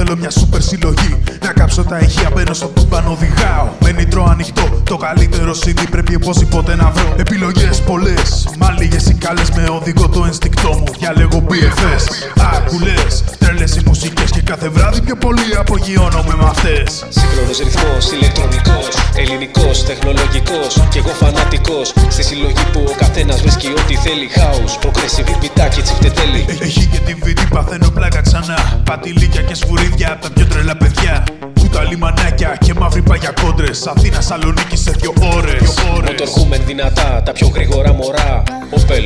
θέλω μια σούπερ συλλογή. Να κάψω τα ηχεία, μπαίνω στο τούμπαν, οδηγάω. Με νητρό ανοιχτό, το καλύτερο CD πρέπει οπωσδήποτε να βρω. Επιλογές πολλές, μα λίγες οι καλές. Με οδηγώ το ενστικτό μου, διαλέγω BFS. Άκουλες, τρελές οι μουσικές και κάθε βράδυ πιο πολύ απογειώνομαι με αυτές. Σύγχρονος ρυθμός, ηλεκτρονικός, ελληνικός, τεχνολογικός κι εγώ φανατικός. Στη συλλογή που ο καθένας βρίσκει ό,τι θέλει. House, progressive, πιτάκι, τσιφτετέλη. Έχει και τη βίντεο, παθαίνω πλάκα ξανά. Πατηλίκια και σφουρίδια απ' τα πιο τρελά παιδιά. Κουτά λιμανάκια και μαύρη παγιά κόντρες. Αθήνα Σαλονίκη σε 2 ώρες. Μοτορχούμεν δυνατά, τα πιο γρήγορα μωρά. Opel,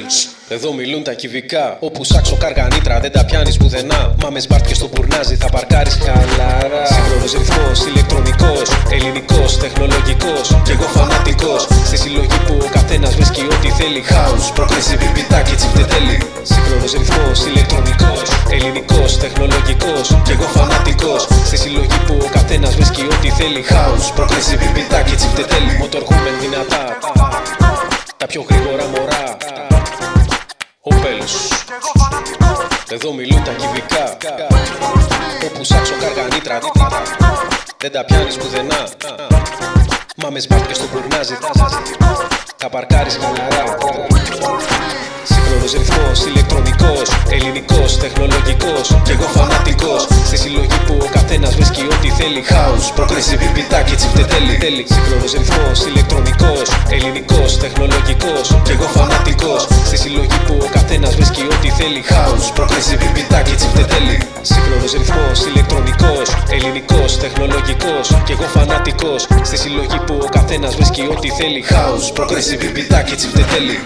εδώ μιλούν τα κυβικά. Όπου σάξω καργανίτρα δεν τα πιάνεις πουθενά. Μα με σμπάρτ και στο πουρνάζι θα παρκάρεις χαλαρά. Σύγχρονος ρυθμός, ηλεκτρονικός, ελληνικός, τεχνολογικός κι εγώ φανατικός. Στη συλλογή που ο καθένας βρίσκει ό,τι θέλει. House, progressive, πιτάκι, τσιφτετέλη. Σύγχρονος ρυθμός, ηλεκτρονικός, ελληνικός, τεχνολογικός κι εγώ φανατικός. Στη συλλογή που ο καθένας βρίσκει ό,τι θέλει. House, progressive, πιτάκι, τσιφτετέλη. Μοτορχούμεν δυνατά, τα πιο γρήγορα μωρά. Opel, εδώ μιλούν τα κυβικά. Όπου σάξω καργανίτρα δεν τα πιάνεις πουθενά. Μα με σμπάρτ και στο πουρνάζι θα παρκάρεις χαλαρά. Σύγχρονος ρυθμός, ηλεκτρονικός, ελληνικός, τεχνολογικός κι εγώ φανατικός. Στη συλλογή που ο καθένας βρίσκει ό,τι θέλει. House, progressive, πιτάκι, τσιφτετέλη. Σύγχρονος ρυθμός, ηλεκτρονικός, ελληνικός, τεχνολογικός κι εγώ φανατικός. Στη συλλογή που ο καθένας βρίσκει ό,τι θέλει. House, progressive, πιτάκι, τσιφτετέλη. Σύγχρονος ρυθμός, ηλεκτρονικός, ελληνικός, τεχνολογικός κι εγώ φανατικός. Στη συλλογή που ο καθένας βρίσκει ό,τι θέλει. House, progressive, πιτάκι, τσιφτετέλη.